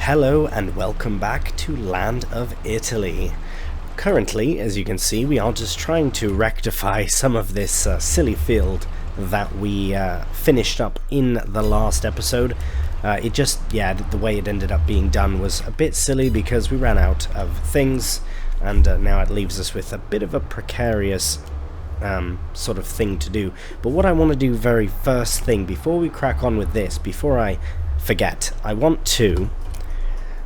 Hello and welcome back to Land of Italy. Currently, as you can see, we are just trying to rectify some of this silly field that we finished up in the last episode. The way it ended up being done was a bit silly because we ran out of things, and now it leaves us with a bit of a precarious sort of thing to do. But what I want to do very first thing, before we crack on with this, before I forget, I want to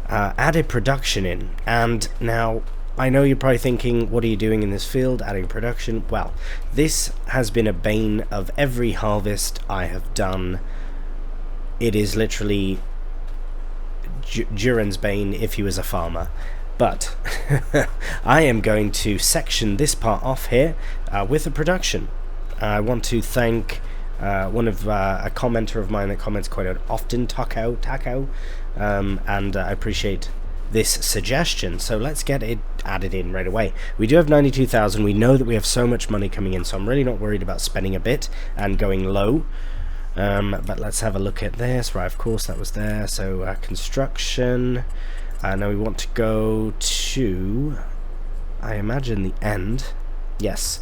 add a production in. And now I know you're probably thinking, what are you doing in this field, adding production? Well, this has been a bane of every harvest I have done. It is literally Duran's bane if he was a farmer. But I am going to section this part off here with a production. I want to thank a commenter of mine that comments quite often, Taco, and I appreciate this suggestion. So let's get it added in right away. We do have 92,000. We know that we have so much money coming in, so I'm really not worried about spending a bit and going low. But let's have a look at this. Right, of course that was there. So construction. Now we want to go to, I imagine, the end. Yes,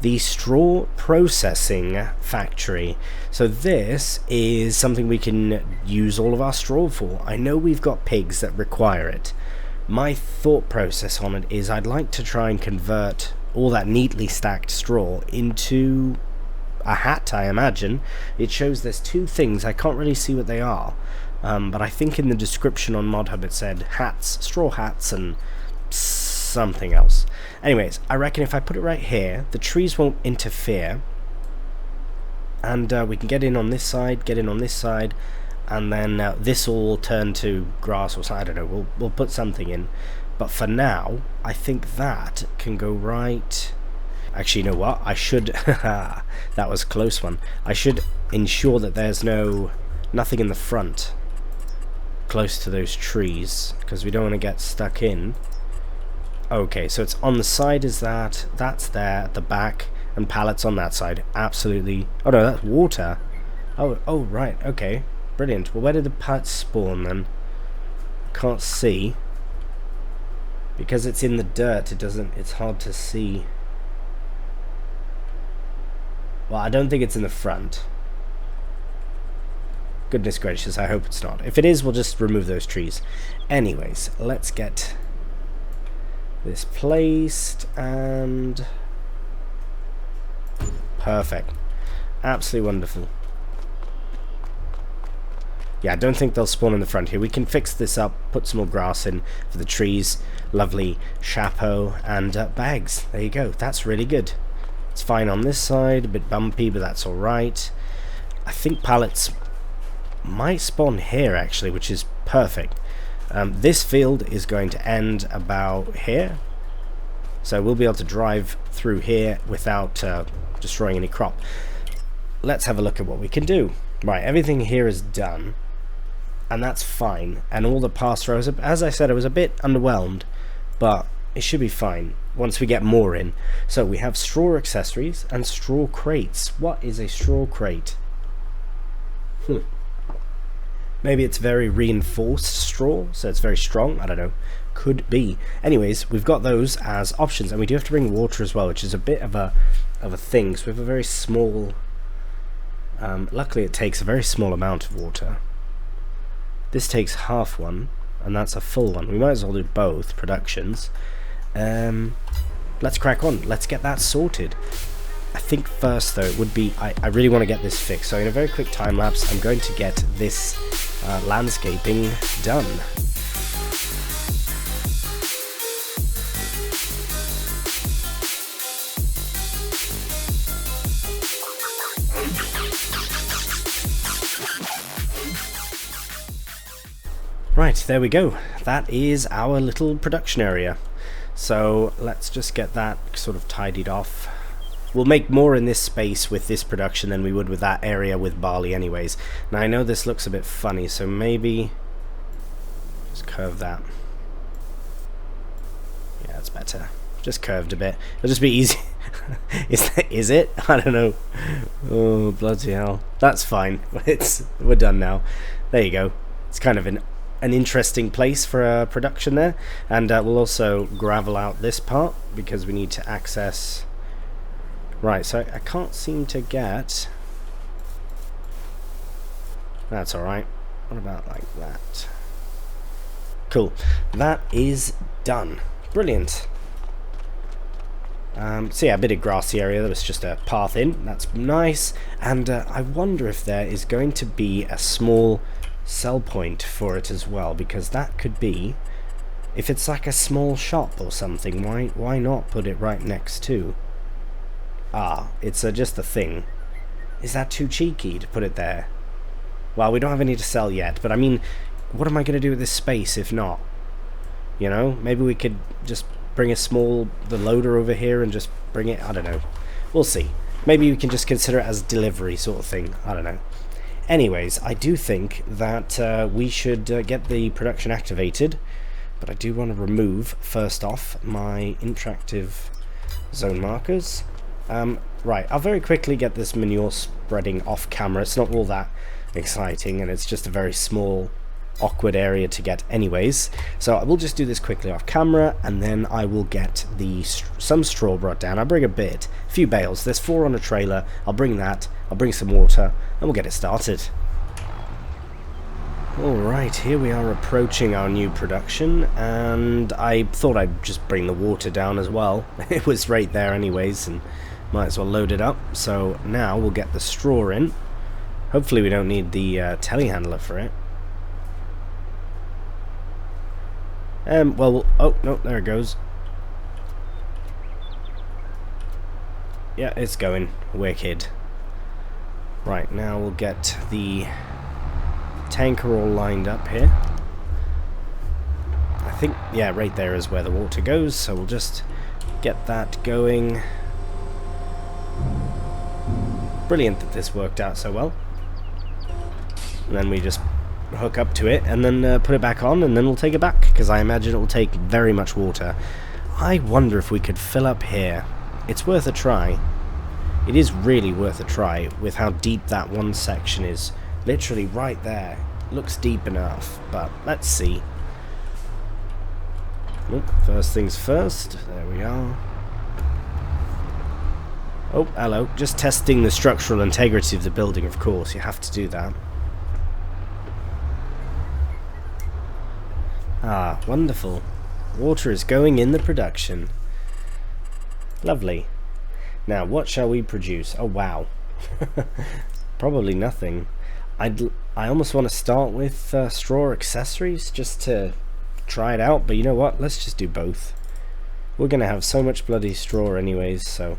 the straw processing factory. So this is something we can use all of our straw for. I know we've got pigs that require it. My thought process on it is I'd like to try and convert all that neatly stacked straw into a hat, I imagine. It shows there's two things. I can't really see what they are. But I think in the description on ModHub it said hats, straw hats, and something else. Anyways, I reckon if I put it right here, the trees won't interfere, and we can get in on this side, and then this will turn to grass or something. I don't know. We'll put something in, but for now, I think that can go right. Actually, you know what? I should. That was a close one. I should ensure that there's nothing in the front, close to those trees, because we don't want to get stuck in. Okay, so it's on the side, is that's there at the back, and pallets on that side. Absolutely. Oh no, that's water. Oh right, okay, brilliant. Well, where did the pallets spawn then? Can't see because it's in the dirt. It's hard to see. Well, I don't think it's in the front. Goodness gracious, I hope it's not. If it is, we'll just remove those trees. Anyways, let's get this placed, and perfect. Absolutely wonderful. Yeah, I don't think they'll spawn in the front here. We can fix this up, put some more grass in for the trees. Lovely chapeau and bags. There you go. That's really good. It's fine on this side, a bit bumpy, but that's alright. I think pallets might spawn here actually, which is perfect. This field is going to end about here, so we'll be able to drive through here without destroying any crop. Let's have a look at what we can do. Right, everything here is done, and that's fine. And all the past rows, as I said, I was a bit underwhelmed, but it should be fine once we get more in. So we have straw accessories and straw crates. What is a straw crate? Maybe it's very reinforced straw, so it's very strong. I don't know. Could be. Anyways, we've got those as options, and we do have to bring water as well, which is a bit of a thing. So we have a very small. Luckily, it takes a very small amount of water. This takes half one, and that's a full one. We might as well do both productions. Let's crack on. Let's get that sorted. I think first though it would be I really want to get this fixed, so in a very quick time lapse I'm going to get this landscaping done. Right, there we go. That is our little production area. So let's just get that sort of tidied off. We'll make more in this space with this production than we would with that area with barley anyways. Now I know this looks a bit funny, so maybe just curve that. Yeah, that's better. Just curved a bit. It'll just be easy. Is it? I don't know. Oh, bloody hell. That's fine. We're done now. There you go. It's kind of an an interesting place for a production there. And we'll also gravel out this part because we need to access... Right, so I can't seem to get... That's alright. What about like that? Cool. That is done. Brilliant. So yeah, a bit of grassy area. There was just a path in. That's nice. And I wonder if there is going to be a small sell point for it as well, because that could be, if it's like a small shop or something, why not put it right next to? Ah, it's just a thing. Is that too cheeky to put it there? Well, we don't have any to sell yet, but I mean, what am I going to do with this space if not? You know, maybe we could just bring the loader over here and just bring it, I don't know. We'll see. Maybe we can just consider it as delivery sort of thing, I don't know. Anyways, I do think that we should get the production activated, but I do want to remove, first off, my interactive zone markers. Right, I'll very quickly get this manure spreading off camera. It's not all that exciting, and it's just a very small awkward area to get anyways, so I will just do this quickly off camera, and then I will get some straw brought down. I'll bring a few bales. There's 4 on a trailer. I'll bring that, I'll bring some water, and we'll get it started. Alright, here we are approaching our new production, and I thought I'd just bring the water down as well. It was right there anyways, and might as well load it up. So now we'll get the straw in. Hopefully we don't need the telehandler for it. Well, oh, no, there it goes. Yeah, it's going. Wicked. Right, now we'll get the tanker all lined up here. I think, yeah, right there is where the water goes, so we'll just get that going. Brilliant that this worked out so well. And then we just hook up to it and then put it back on, and then we'll take it back, because I imagine it will take very much water. I wonder if we could fill up here. It's worth a try. It is really worth a try with how deep that one section is. Literally right there. Looks deep enough, but let's see. Oh, first things first. There we are. Oh, hello. Just testing the structural integrity of the building, of course. You have to do that. Ah, wonderful. Water is going in the production. Lovely. Now, what shall we produce? Oh, wow. Probably nothing. I almost want to start with straw accessories just to try it out, but you know what? Let's just do both. We're going to have so much bloody straw anyways, so...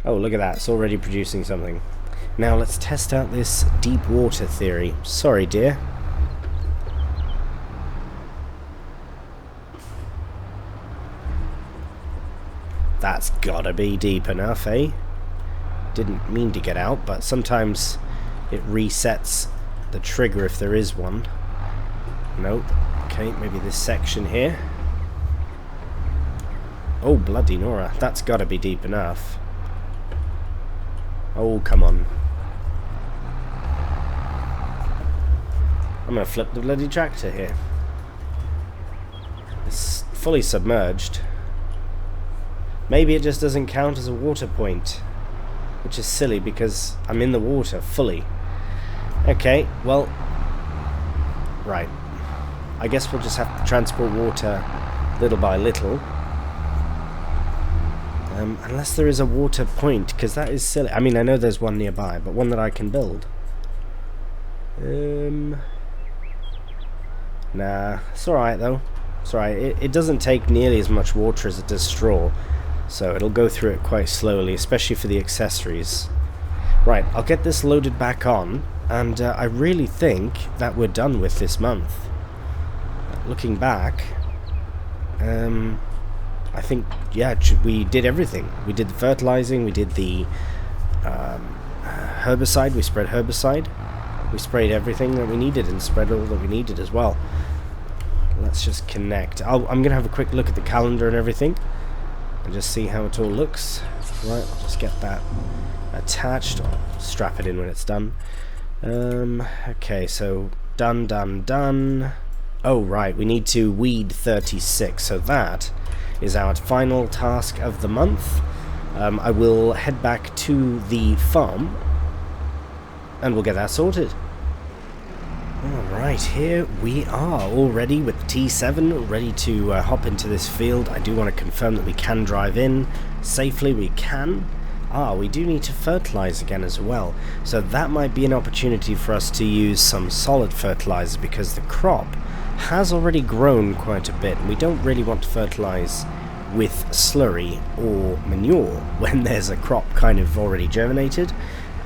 Oh, look at that. It's already producing something. Now, let's test out this deep water theory. Sorry, dear. That's gotta be deep enough, eh? Didn't mean to get out, but sometimes it resets the trigger if there is one. Nope. Okay, maybe this section here. Oh, bloody Nora. That's gotta be deep enough. Oh, come on. I'm gonna flip the bloody tractor here. It's fully submerged. Maybe it just doesn't count as a water point, which is silly because I'm in the water fully. Okay, well, right. I guess we'll just have to transport water little by little. Unless there is a water point, because that is silly. I mean, I know there's one nearby, but one that I can build. Nah, it's alright though. It's alright. It doesn't take nearly as much water as it does straw. So it'll go through it quite slowly, especially for the accessories. Right, I'll get this loaded back on, and I really think that we're done with this month. Looking back, I think, yeah, we did everything. We did the fertilizing, we did the herbicide, we spread herbicide. We sprayed everything that we needed and spread all that we needed as well. Let's just connect. I'm going to have a quick look at the calendar and everything, and just see how it all looks. Right, I'll just get that attached, or strap it in when it's done. Okay, so Done. Oh, right, we need to weed 36, so that is our final task of the month. I will head back to the farm, and we'll get that sorted. Alright, here we are, all ready with the T7, ready to hop into this field. I do want to confirm that we can drive in safely. We can. We do need to fertilize again as well, so that might be an opportunity for us to use some solid fertilizer, because the crop has already grown quite a bit, and we don't really want to fertilize with slurry or manure when there's a crop kind of already germinated.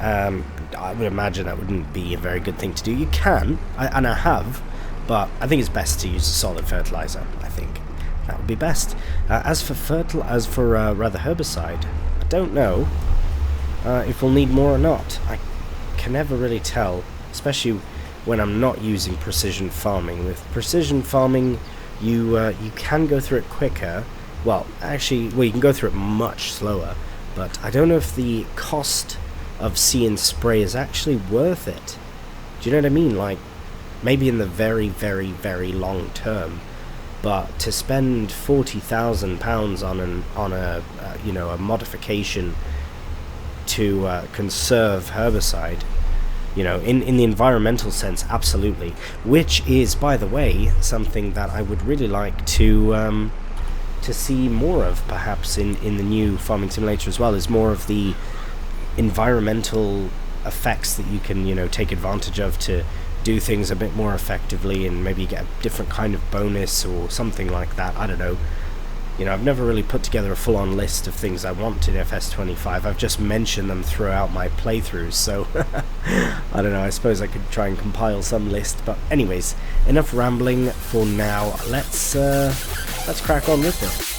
I would imagine that wouldn't be a very good thing to do. You can, and I have, but I think it's best to use a solid fertilizer. I think that would be best. As for rather herbicide, I don't know if we'll need more or not. I can never really tell, especially when I'm not using precision farming. With precision farming, you can go through it quicker. Well, actually, you can go through it much slower, but I don't know if the cost of see and spray is actually worth it. Do you know what I mean? Like, maybe in the very, very, very long term, but to spend £40,000 on a modification to conserve herbicide, in the environmental sense, absolutely. Which is, by the way, something that I would really like to see more of, perhaps in the new farming simulator as well, is more of the environmental effects that you can take advantage of to do things a bit more effectively, and maybe get a different kind of bonus or something like that. I don't know. I've never really put together a full-on list of things I want in FS25. I've just mentioned them throughout my playthroughs, so I don't know, I suppose I could try and compile some list. But anyways, enough rambling for now. Let's crack on with it.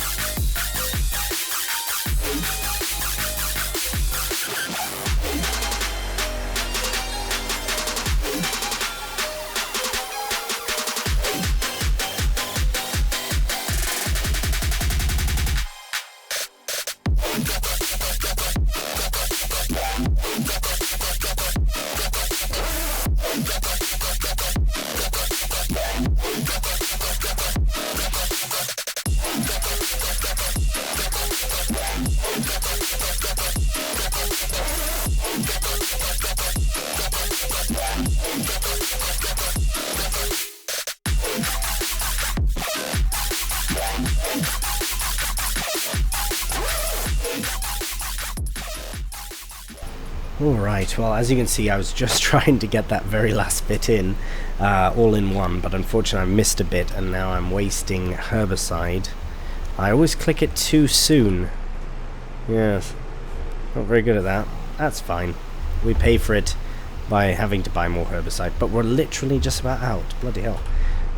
Alright, well, as you can see, I was just trying to get that very last bit in, all in one, but unfortunately I missed a bit, and now I'm wasting herbicide. I always click it too soon. Yes, not very good at that. That's fine. We pay for it by having to buy more herbicide, but we're literally just about out. Bloody hell.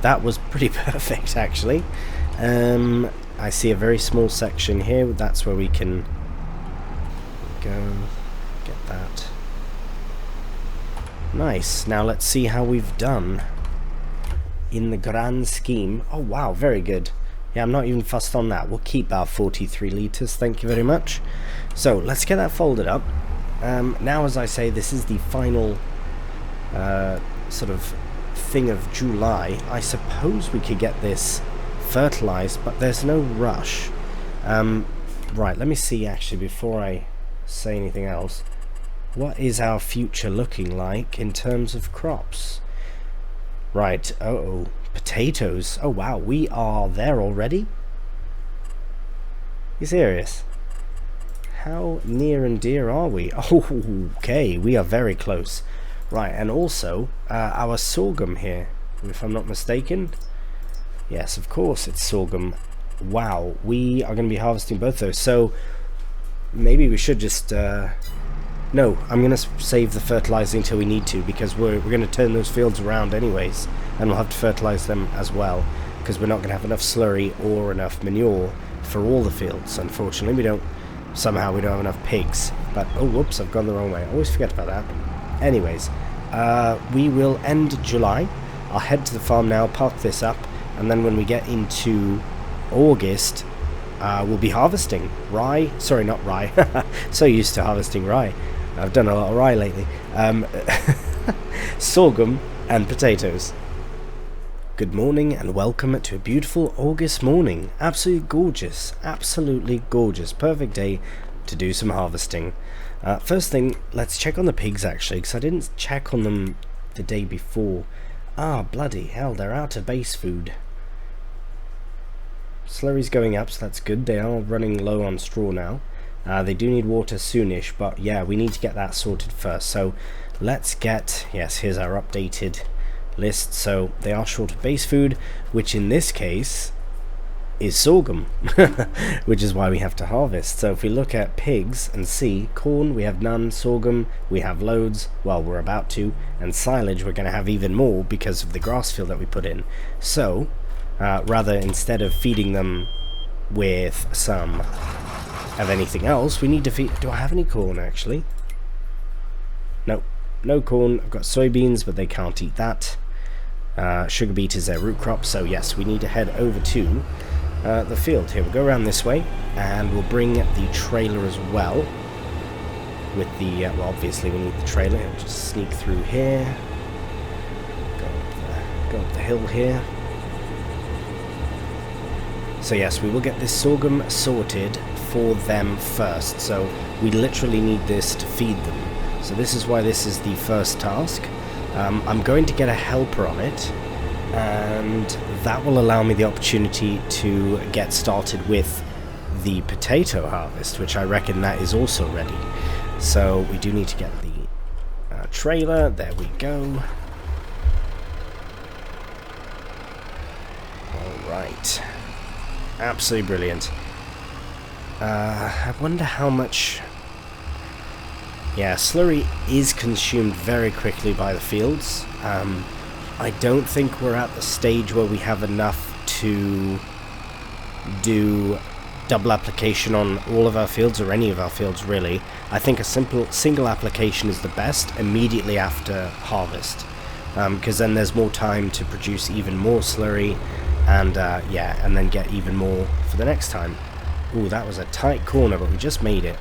That was pretty perfect, actually. I see a very small section here. That's where we can go. Get that. Nice. Now let's see how we've done in the grand scheme. Oh wow, very good. Yeah, I'm not even fussed on that. We'll keep our 43 litres, thank you very much. So let's get that folded up. Now, as I say, this is the final sort of thing of July. I suppose we could get this fertilized, but there's no rush. Right, let me see actually before I say anything else. What is our future looking like in terms of crops? Right, potatoes. Oh wow, we are there already? You serious? How near and dear are we? Oh, okay, we are very close. Right, and also our sorghum here, if I'm not mistaken. Yes, of course it's sorghum. Wow, we are going to be harvesting both those. So maybe we should just no, I'm going to save the fertilizing until we need to, because we're going to turn those fields around anyways, and we'll have to fertilize them as well, because we're not going to have enough slurry or enough manure for all the fields. Unfortunately, we don't have enough pigs. But oh, whoops, I've gone the wrong way. I always forget about that. Anyways, we will end July. I'll head to the farm now, park this up, and then when we get into August, we'll be harvesting rye. Sorry, not rye. So used to harvesting rye. I've done a lot of rye lately. Sorghum, and potatoes. Good morning and welcome to a beautiful August morning. Absolutely gorgeous, perfect day to do some harvesting. First thing, let's check on the pigs actually, because I didn't check on them the day before. Bloody hell, they're out of base food. Slurry's going up, so that's good. They are running low on straw now. They do need water soonish, but yeah, we need to get that sorted first. So let's get, yes, here's our updated list. So they are short of base food, which in this case is sorghum, which is why we have to harvest. So if we look at pigs and see, corn we have none, sorghum we have loads, well we're about to, and silage we're going to have even more because of the grass field that we put in. So rather, instead of feeding them with some of anything else, we need to feed... Do I have any corn actually? No, no corn. I've got soybeans, but they can't eat that. Sugar beet is their root crop, so yes, we need to head over to the field here. We'll go around this way, and we'll bring the trailer as well. With the, well, obviously we need the trailer. We'll just sneak through here. Go up the hill here. So yes, we will get this sorghum sorted for them first. So we literally need this to feed them. So this is why this is the first task. I'm going to get a helper on it, and that will allow me the opportunity to get started with the potato harvest, which I reckon that is also ready. So we do need to get the trailer. There we go. Alright. Absolutely brilliant. I wonder how much... Yeah, slurry is consumed very quickly by the fields. I don't think we're at the stage where we have enough to do double application on all of our fields, or any of our fields really. I think a single application is the best immediately after harvest, because then there's more time to produce even more slurry, and yeah, and then get even more for the next time. Ooh, that was a tight corner, but we just made it.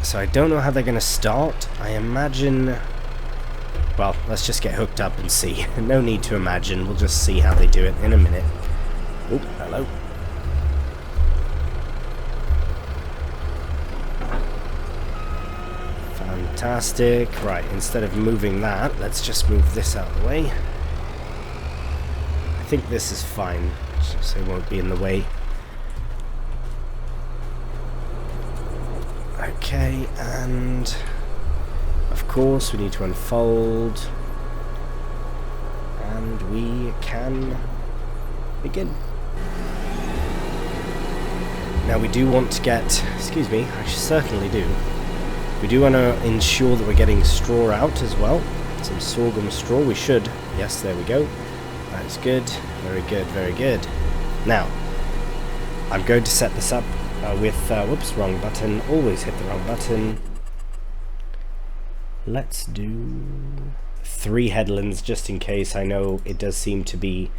So I don't know how they're going to start. I imagine... Well, let's just get hooked up and see. No need to imagine. We'll just see how they do it in a minute. Oh, hello. Fantastic. Right, instead of moving that, let's just move this out of the way. I think this is fine, so it won't be in the way. Okay, and of course we need to unfold, and we can begin. Now we do want to get, excuse me, I certainly do. We do want to ensure that we're getting straw out as well. Some sorghum straw, we should. Yes, there we go. That is good. Very good, very good. Now, I'm going to set this up with, whoops, wrong button. Always hit the wrong button. Let's do 3 headlands just in case. I know it does seem to be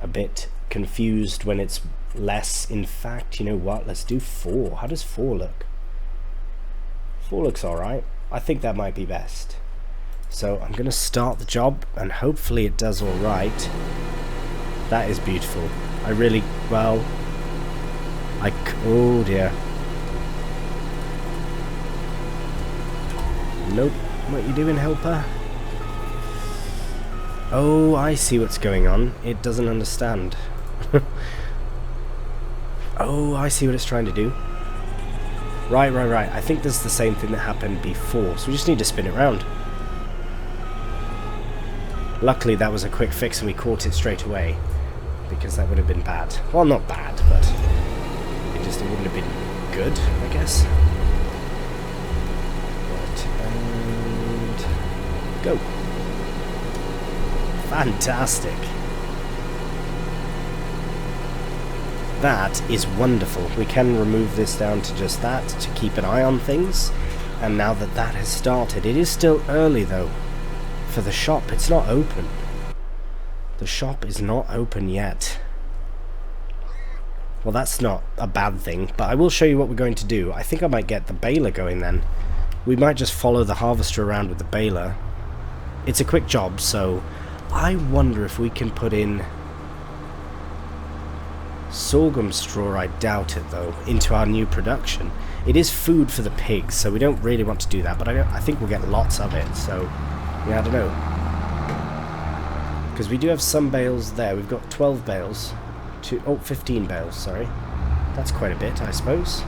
a bit confused when it's less. In fact, you know what? Let's do 4. How does 4 look? 4 looks alright. I think that might be best. So I'm going to start the job, and hopefully it does alright. That is beautiful. I really, well, oh dear. Nope. What you doing, helper? Oh, I see what's going on. It doesn't understand. Oh, I see what it's trying to do. Right. I think this is the same thing that happened before, so we just need to spin it round. Luckily that was a quick fix and we caught it straight away, because that would have been bad. Well, not bad, but it wouldn't have been good, I guess. Right, and go. Fantastic. That is wonderful. We can remove this down to just that to keep an eye on things. And now that that has started, it is still early though. For the shop, it's not open. The shop is not open yet. Well, that's not a bad thing, but I will show you what we're going to do. I think I might get the baler going then. We might just follow the harvester around with the baler it's a quick job, so I wonder if we can put in sorghum straw. I doubt it though, into our new production. It is food for the pigs, so we don't really want to do that, but I think we'll get lots of it, so yeah, I don't know. Because we do have some bales there. We've got 12 bales. 15 bales, sorry. That's quite a bit, I suppose.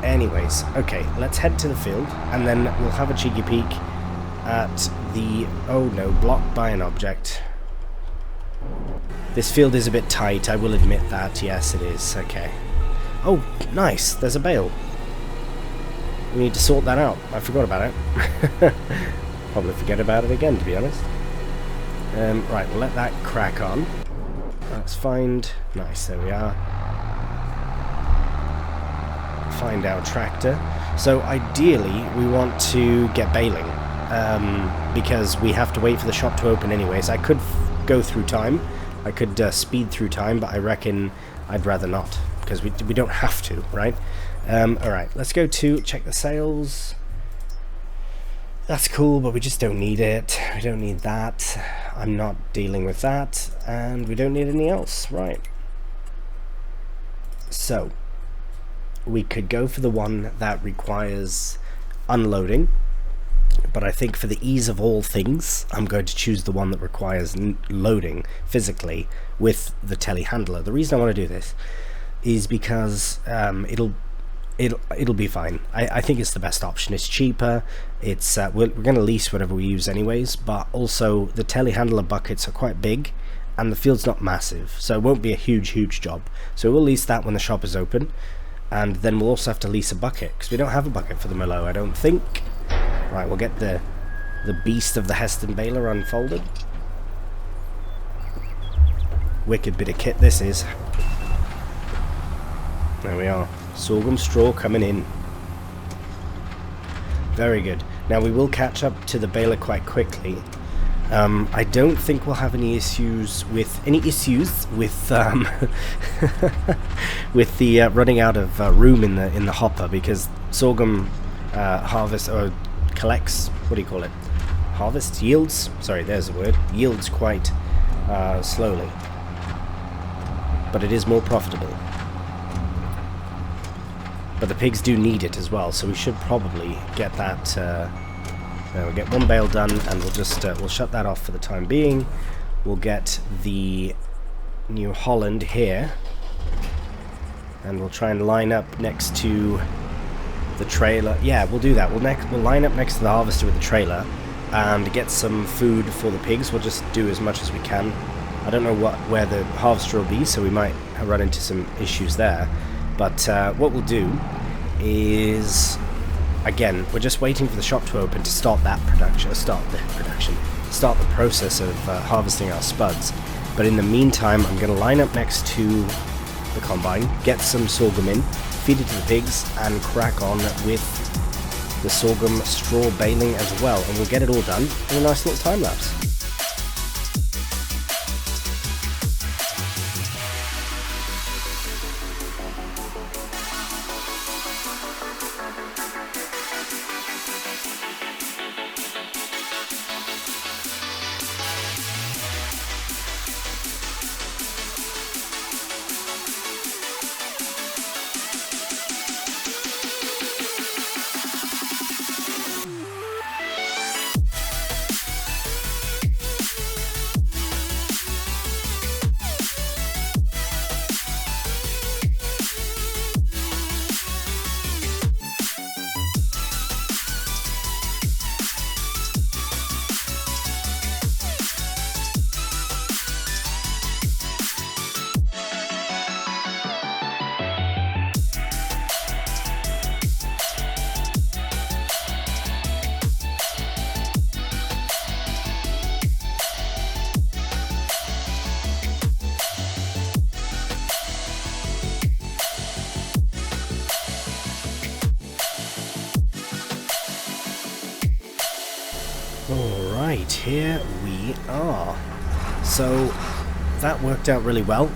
Anyways, okay, let's head to the field, and then we'll have a cheeky peek at the... oh no, blocked by an object. This field is a bit tight, I will admit that. Yes, it is. Okay. Oh, nice. There's a bale. We need to sort that out. I forgot about it. Probably forget about it again, to be honest. Right, we'll let that crack on. Let's find... nice, there we are. Find our tractor. So ideally, we want to get baling. Because we have to wait for the shop to open anyways. I could go through time. I could speed through time, but I reckon I'd rather not. Because we don't have to, right? Alright, let's go to check the sales. That's cool, but we just don't need it. We don't need that. I'm not dealing with that. And we don't need anything else. Right. So, we could go for the one that requires unloading. But I think for the ease of all things, I'm going to choose the one that requires loading physically with the telehandler. The reason I want to do this is because it'll be fine. I think it's the best option. It's cheaper. It's we're going to lease whatever we use anyways, but also the telehandler buckets are quite big and the field's not massive, so it won't be a huge job. So we'll lease that when the shop is open, and then we'll also have to lease a bucket because we don't have a bucket for the Merlot, I don't think. Right, we'll get the beast of the Heston baler unfolded. Wicked bit of kit this is. There we are. Sorghum straw coming in. Very good. Now we will catch up to the baler quite quickly. I don't think we'll have any issues with with the running out of room in the hopper, because sorghum harvest or collects, what do you call it? Harvests, yields. Sorry, there's the word. Yields quite slowly, but it is more profitable. But the pigs do need it as well, so we should probably get that. We'll get one bale done, and we'll just we'll shut that off for the time being. We'll get the New Holland here, and we'll try and line up next to the trailer. Yeah, we'll do that. We'll line up next to the harvester with the trailer and get some food for the pigs. We'll just do as much as we can. I don't know where the harvester will be, so we might run into some issues there. But what we'll do is, again, we're just waiting for the shop to open to start the process of harvesting our spuds. But in the meantime, I'm going to line up next to the combine, get some sorghum in, feed it to the pigs, and crack on with the sorghum straw baling as well. And we'll get it all done in a nice little time lapse. Alright, here we are. So that worked out really well.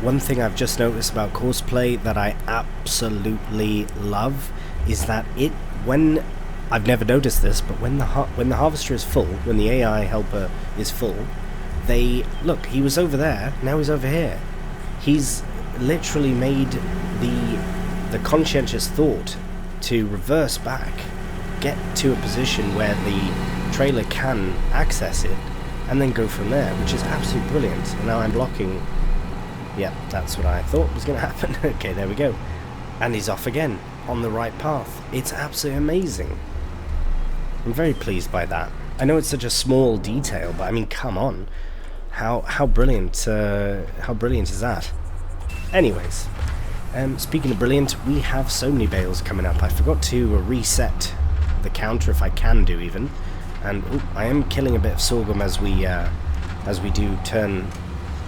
One thing I've just noticed about courseplay that I absolutely love is that when I've never noticed this, but when the harvester is full, when the AI helper is full, they look. He was over there. Now he's over here. He's literally made the conscientious thought to reverse back, get to a position where the trailer can access it, and then go from there, which is absolutely brilliant. And now I'm blocking. Yep, that's what I thought was going to happen. Okay, there we go. And he's off again, on the right path. It's absolutely amazing. I'm very pleased by that. I know it's such a small detail, but I mean, come on. How brilliant is that? Anyways, speaking of brilliant, we have so many bales coming up. I forgot to reset the counter, if I can do even. And I am killing a bit of sorghum as we do turn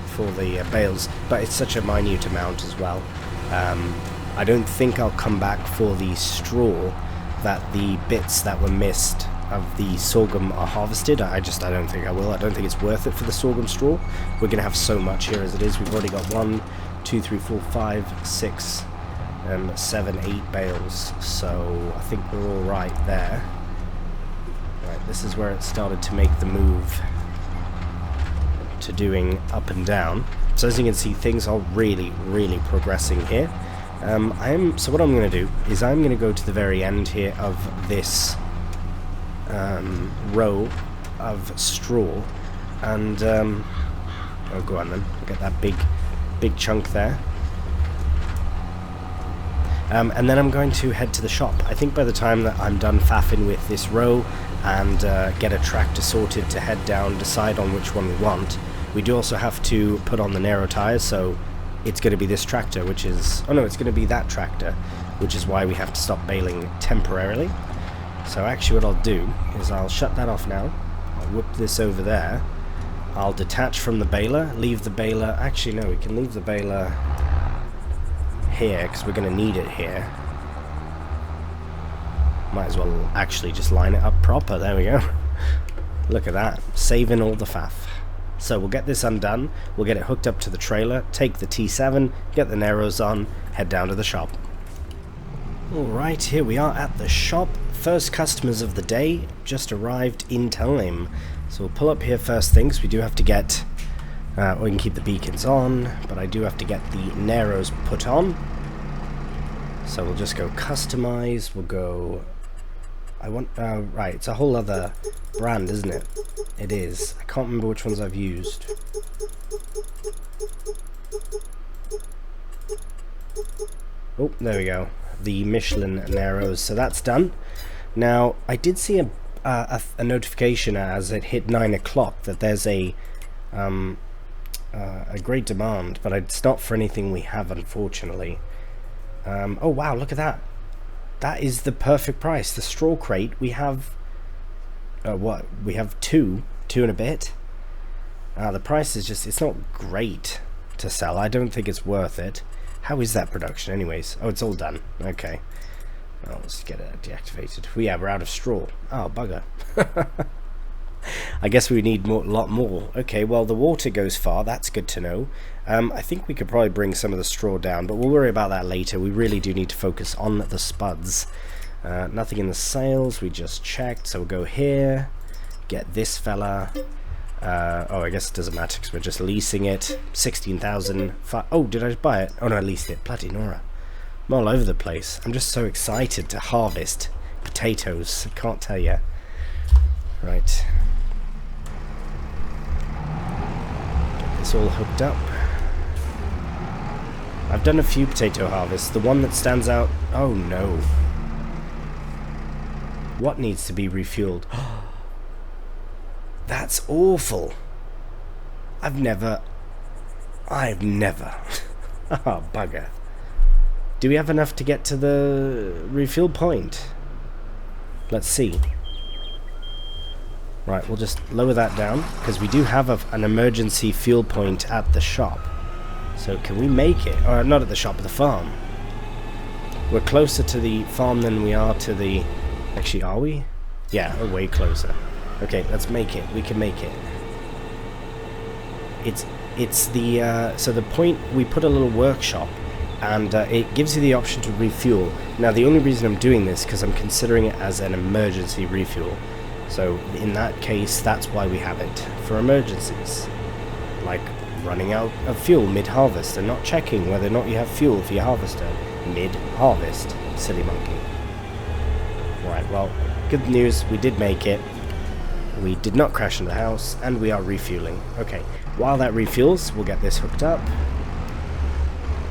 for the bales, but it's such a minute amount as well. I don't think I'll come back for the straw that the bits that were missed of the sorghum are harvested. I don't think I will. I don't think it's worth it for the sorghum straw. We're going to have so much here as it is. We've already got 1, 2, 3, 4, 5, 6, 7, 8 bales. So I think we're all right there. Right, this is where it started to make the move to doing up and down. So as you can see, things are really progressing here. So what I'm going to do is I'm going to go to the very end here of this row of straw, and oh, go on then, get that big chunk there, and then I'm going to head to the shop. I think by the time that I'm done faffing with this row and get a tractor sorted to head down, decide on which one we want, we do also have to put on the narrow tires, so it's going to be this tractor, which is, oh no, it's going to be that tractor, which is why we have to stop baling temporarily. So actually what I'll do is I'll shut that off now, I'll whip this over there, I'll detach from the baler, leave the baler, actually no, we can leave the baler here because we're going to need it here. Might as well actually just line it up proper, there we go. Look at that, saving all the faff. So we'll get this undone, we'll get it hooked up to the trailer, take the T7, get the narrows on, head down to the shop. Alright, here we are at the shop. First customers of the day just arrived in time. So we'll pull up here first thing, because we do have to get, we can keep the beacons on, but I do have to get the narrows put on. So we'll just go customize, we'll go, right, it's a whole other brand, isn't it? It is. I can't remember which ones I've used. Oh, there we go. The Michelin narrows. So that's done. Now, I did see a notification as it hit 9 o'clock that there's a great demand, but it's not for anything we have, unfortunately. Oh wow, look at that. That is the perfect price. The straw crate, we have what? We have two and a bit. The price is just, it's not great to sell. I don't think it's worth it. How is that production anyways? Oh, it's all done. Okay. Well, let's get it deactivated. Yeah, we're out of straw. Oh, bugger. I guess we need a lot more. Okay, well, the water goes far. That's good to know. I think we could probably bring some of the straw down, but we'll worry about that later. We really do need to focus on the spuds. Nothing in the sales. We just checked. So we'll go here. Get this fella. Oh, I guess it doesn't matter because we're just leasing it. 16,000. Oh, did I buy it? Oh, no, I leased it. Bloody Nora. I'm all over the place. I'm just so excited to harvest potatoes. I can't tell you. Right. Get this all hooked up. I've done a few potato harvests. The one that stands out... Oh, no. What needs to be refueled? That's awful. I've never... Oh, bugger. Do we have enough to get to the refuel point? Let's see. Right, we'll just lower that down, because we do have an emergency fuel point at the shop. So can we make it? Or not at the shop, at the farm. We're closer to the farm than we are to the... Actually, are we? Yeah, we're way closer. Okay, let's make it. We can make it. It's the... so the point... We put a little workshop and it gives you the option to refuel. Now the only reason I'm doing this because I'm considering it as an emergency refuel. So in that case, that's why we have it, for emergencies, like running out of fuel mid-harvest and not checking whether or not you have fuel for your harvester mid-harvest. Silly monkey. Right, well, good news, we did make it. We did not crash into the house, and we are refueling. Okay, while that refuels, we'll get this hooked up.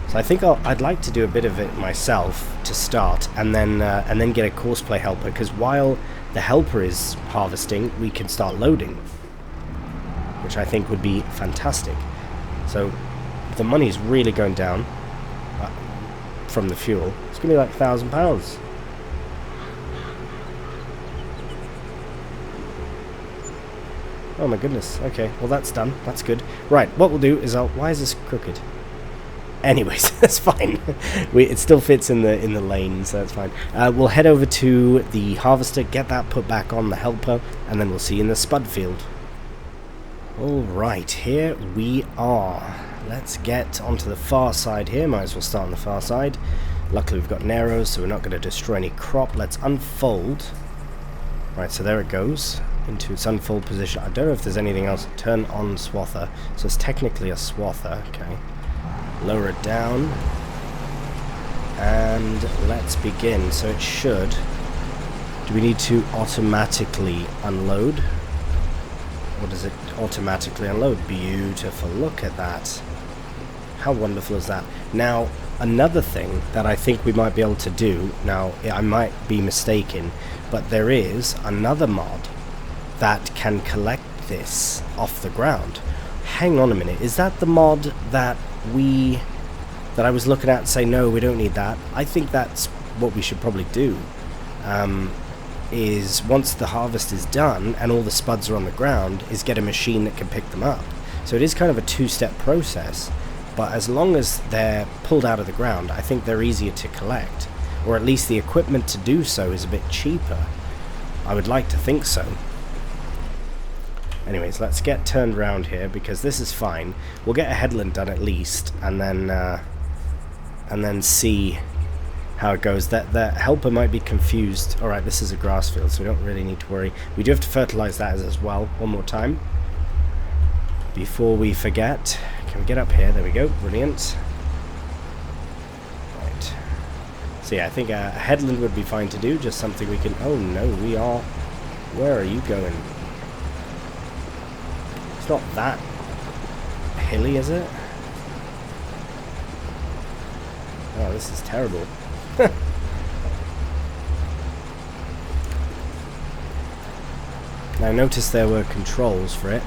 So I think I'd like to do a bit of it myself to start, and then get a courseplay helper, because while the helper is harvesting, we can start loading, which I think would be fantastic. So the money's really going down from the fuel. It's going to be like £1,000. Oh my goodness. Okay, well that's done. That's good. Right, what we'll do is why is this crooked? Anyways, that's fine. It still fits in the lane, so that's fine. We'll head over to the harvester, get that put back on the helper, and then we'll see you in the spud field. Alright, here we are. Let's get onto the far side here. Might as well start on the far side. Luckily we've got narrows, so we're not going to destroy any crop. Let's unfold. Right, so there it goes into its unfold position. I don't know if there's anything else. Turn on swather. So it's technically a swather. Okay. Lower it down. And let's begin. So it should... Do we need to automatically unload? Or does it automatically unload? Beautiful. Look at that. How wonderful is that? Now, another thing that I think we might be able to do, now I might be mistaken, but there is another mod that can collect this off the ground. Hang on a minute, is that the mod that I was looking at and say, no, we don't need that? I think that's what we should probably do. Is once the harvest is done and all the spuds are on the ground, is get a machine that can pick them up. So it is kind of a two-step process, but as long as they're pulled out of the ground, I think they're easier to collect, or at least the equipment to do so is a bit cheaper. I would like to think so. Anyways, let's get turned around here because this is fine. We'll get a headland done at least, and then see how it goes. That the helper might be confused. Alright, this is a grass field, so we don't really need to worry. We do have to fertilize that as well, one more time, before we forget. Can we get up here? There we go, brilliant. Right. So yeah, I think a headland would be fine to do, just something we can... Oh no, we are... Where are you going? It's not that hilly, is it? Oh, this is terrible. Now, notice there were controls for it.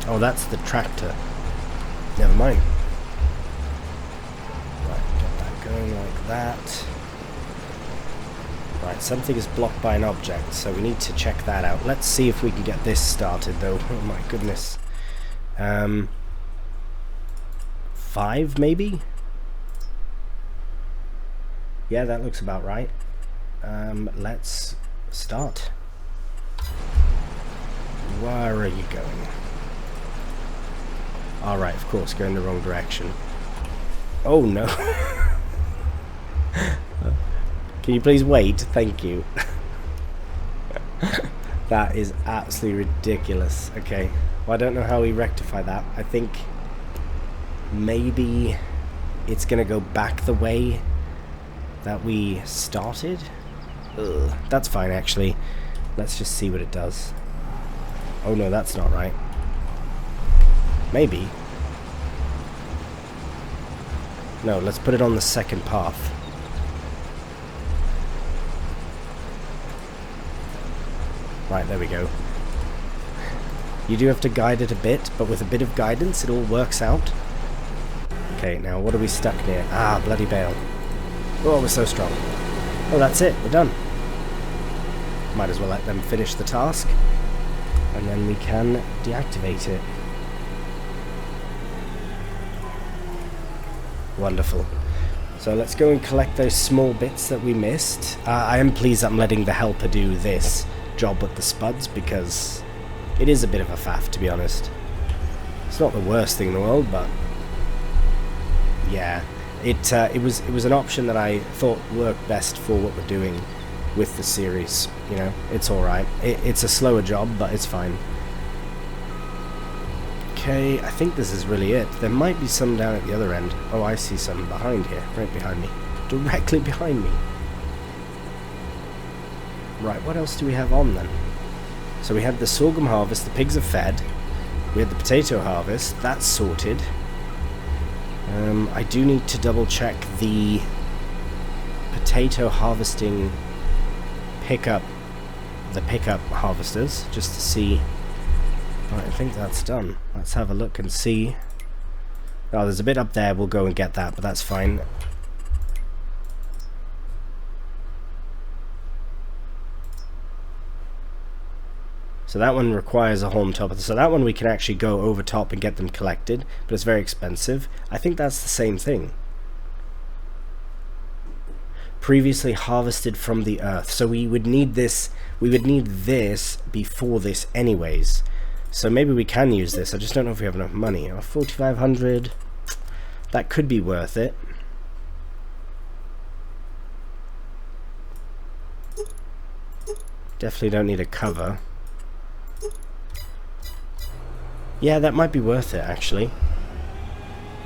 Oh, that's the tractor. Never mind. Right, get that going like that. Right, something is blocked by an object, so we need to check that out. Let's see if we can get this started, though. Oh my goodness. 5, maybe? Yeah, that looks about right. Let's start. Where are you going? Alright, of course, going the wrong direction. Oh no. Can you please wait? Thank you. That is absolutely ridiculous. Okay, well, I don't know how we rectify that. I think maybe it's gonna go back the way that we started. Ugh, that's fine, actually. Let's just see what it does. Oh no, that's not right. Maybe. No, let's put it on the second path. Right, there we go. You do have to guide it a bit, but with a bit of guidance it all works out. Okay, now what are we stuck near? Ah, bloody bale. Oh, we're so strong. Oh, that's it, we're done. Might as well let them finish the task, and then we can deactivate it. Wonderful. So let's go and collect those small bits that we missed. I am pleased that I'm letting the helper do this job with the spuds, because it is a bit of a faff, to be honest. It's not the worst thing in the world, but yeah, it was an option that I thought worked best for what we're doing with the series. You know, it's alright. It's a slower job, but it's fine. Okay, I think this is really it. There might be some down at the other end. Oh, I see some behind here, right behind me. Directly behind me. Right, what else do we have on then? So we had the sorghum harvest, the pigs are fed. We had the potato harvest, that's sorted. I do need to double check the potato harvesting pickup harvesters, just to see. Right, I think that's done. Let's have a look and see. Oh, there's a bit up there, we'll go and get that, but that's fine. So that one requires a home top. So that one we can actually go over top and get them collected, but it's very expensive. I think that's the same thing. Previously harvested from the earth. So we would need this before this anyways. So maybe we can use this. I just don't know if we have enough money. 4,500. That could be worth it. Definitely don't need a cover. Yeah, that might be worth it, actually.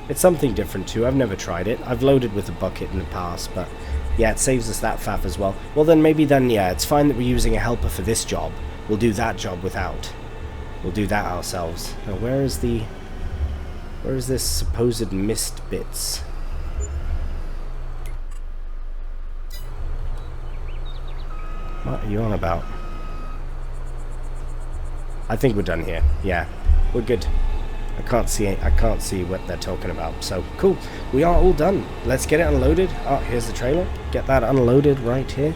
It's something different too. I've never tried it. I've loaded with a bucket in the past, but yeah, it saves us that faff as well. Well, then yeah, it's fine that we're using a helper for this job. We'll do that job without. We'll do that ourselves. Now, where is this supposed mist bits? What are you on about? I think we're done here. Yeah, we're good. I can't see what they're talking about. So cool. We are all done. Let's get it unloaded. Oh, here's the trailer. Get that unloaded right here.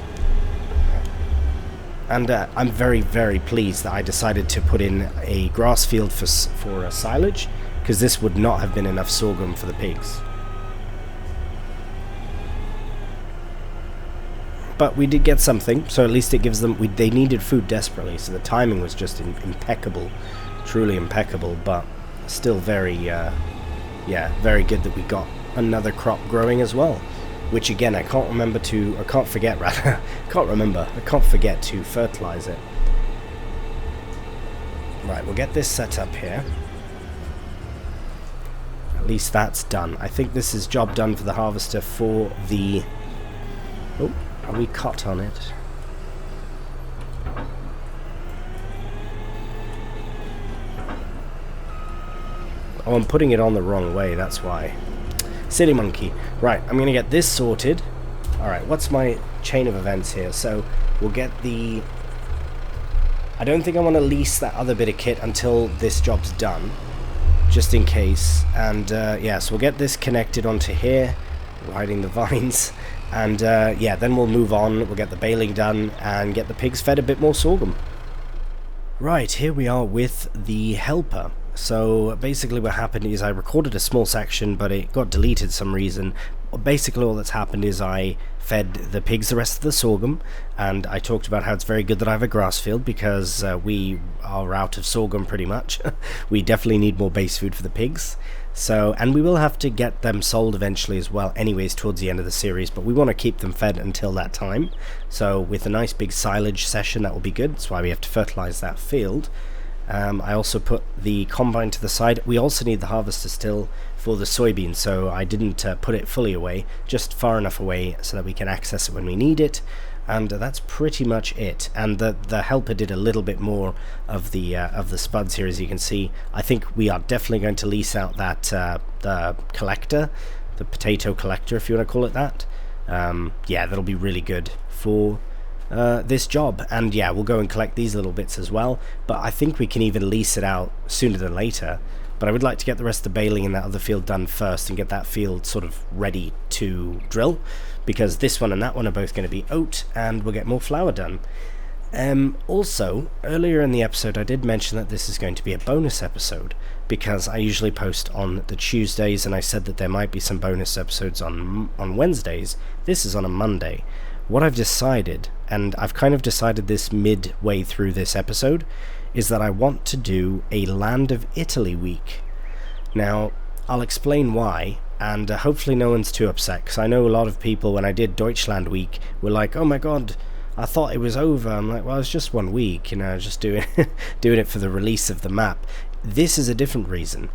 And I'm very, very pleased that I decided to put in a grass field for silage, because this would not have been enough sorghum for the pigs. But we did get something, so at least it gives them... they needed food desperately, so the timing was just impeccable. Truly impeccable, but still very, yeah, very good that we got another crop growing as well. Which again, I can't forget to fertilize it. Right, we'll get this set up here. At least that's done. I think this is job done for the harvester for the... Oh, are we cut on it? Oh, I'm putting it on the wrong way, that's why. Silly monkey. Right, I'm going to get this sorted. Alright, what's my chain of events here? So, we'll get the... I don't think I want to lease that other bit of kit until this job's done. Just in case. And, yeah, so we'll get this connected onto here. Riding the vines. And, yeah, then we'll move on. We'll get the baling done and get the pigs fed a bit more sorghum. Right, here we are with the helper. So basically what happened is I recorded a small section, but it got deleted for some reason. Basically all that's happened is I fed the pigs the rest of the sorghum, and I talked about how it's very good that I have a grass field, because we are out of sorghum pretty much. We definitely need more base food for the pigs. So, and we will have to get them sold eventually as well anyways towards the end of the series, but we want to keep them fed until that time. So with a nice big silage session, that will be good. That's why we have to fertilize that field. I also put the combine to the side. We also need the harvester still for the soybeans, so I didn't put it fully away, just far enough away so that we can access it when we need it. And that's pretty much it. And the helper did a little bit more of the spuds here, as you can see. I think we are definitely going to lease out that the collector, the potato collector, if you want to call it that. Yeah, that'll be really good for this job. And yeah, we'll go and collect these little bits as well, but I think we can even lease it out sooner than later. But I would like to get the rest of the baling in that other field done first and get that field sort of ready to drill, because this one and that one are both going to be oat, and we'll get more flour done. Also, earlier in the episode I did mention that this is going to be a bonus episode, because I usually post on the Tuesdays, and I said that there might be some bonus episodes on Wednesdays. This is on a Monday. What I've decided, and I've kind of decided this midway through this episode, is that I want to do a Land of Italy week. Now, I'll explain why, and hopefully no one's too upset, because I know a lot of people, when I did Deutschland week, were like, oh my god, I thought it was over. I'm like, well, it's just 1 week, just doing doing it for the release of the map. This is a different reason.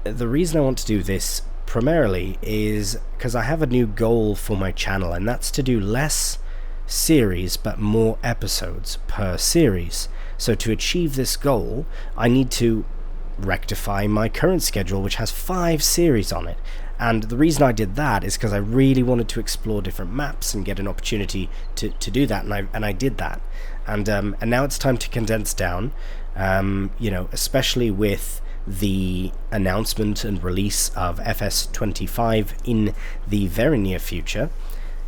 The reason I want to do this primarily is because I have a new goal for my channel, and that's to do less series but more episodes per series. So to achieve this goal, I need to rectify my current schedule, which has 5 series on it. And the reason I did that is because I really wanted to explore different maps and get an opportunity to do that, and I did that. And now it's time to condense down, especially with the announcement and release of FS25 in the very near future.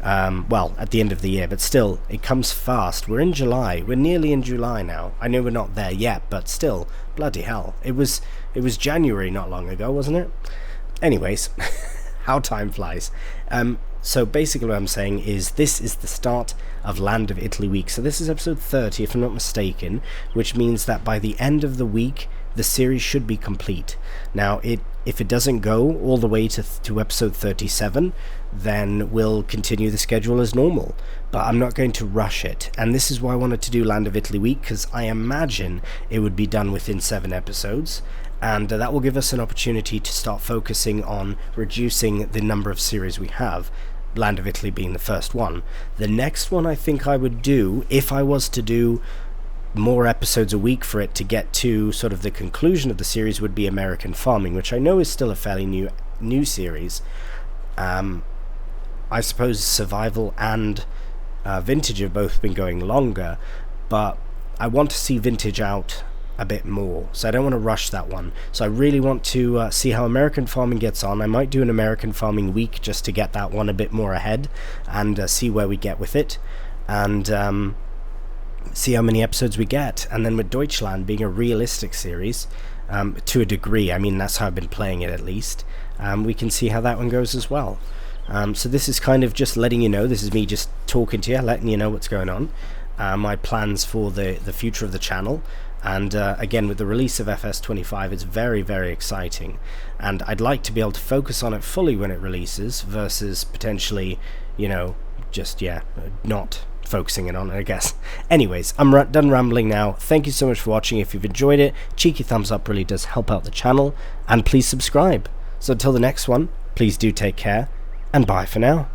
Well, at the end of the year, but still, it comes fast. We're in July. We're nearly in July now. I know we're not there yet, but still, bloody hell. It was January not long ago, wasn't it? Anyways, how time flies. So basically what I'm saying is this is the start of Land of Italy week. So this is episode 30, if I'm not mistaken, which means that by the end of the week, the series should be complete. Now, if it doesn't go all the way to episode 37, then we'll continue the schedule as normal. But I'm not going to rush it. And this is why I wanted to do Land of Italy week, because I imagine it would be done within 7 episodes. And that will give us an opportunity to start focusing on reducing the number of series we have, Land of Italy being the first one. The next one I think I would do, if I was to do more episodes a week for it to get to sort of the conclusion of the series, would be American Farming, which I know is still a fairly new series. I suppose Survival and Vintage have both been going longer, but I want to see Vintage out a bit more, so I don't want to rush that one. So I really want to see how American Farming gets on. I might do an American Farming week just to get that one a bit more ahead and see where we get with it, and see how many episodes we get. And then with Deutschland being a realistic series, to a degree, I mean that's how I've been playing it at least, we can see how that one goes as well. So this is kind of just letting you know, this is me just talking to you, letting you know what's going on, my plans for the future of the channel. And again, with the release of FS25, it's very, very exciting, and I'd like to be able to focus on it fully when it releases versus potentially, just not focusing it on it, I guess. Anyways, I'm done rambling now. Thank you so much for watching. If you've enjoyed it, cheeky thumbs up really does help out the channel, and please subscribe. So until the next one, please do take care, and bye for now.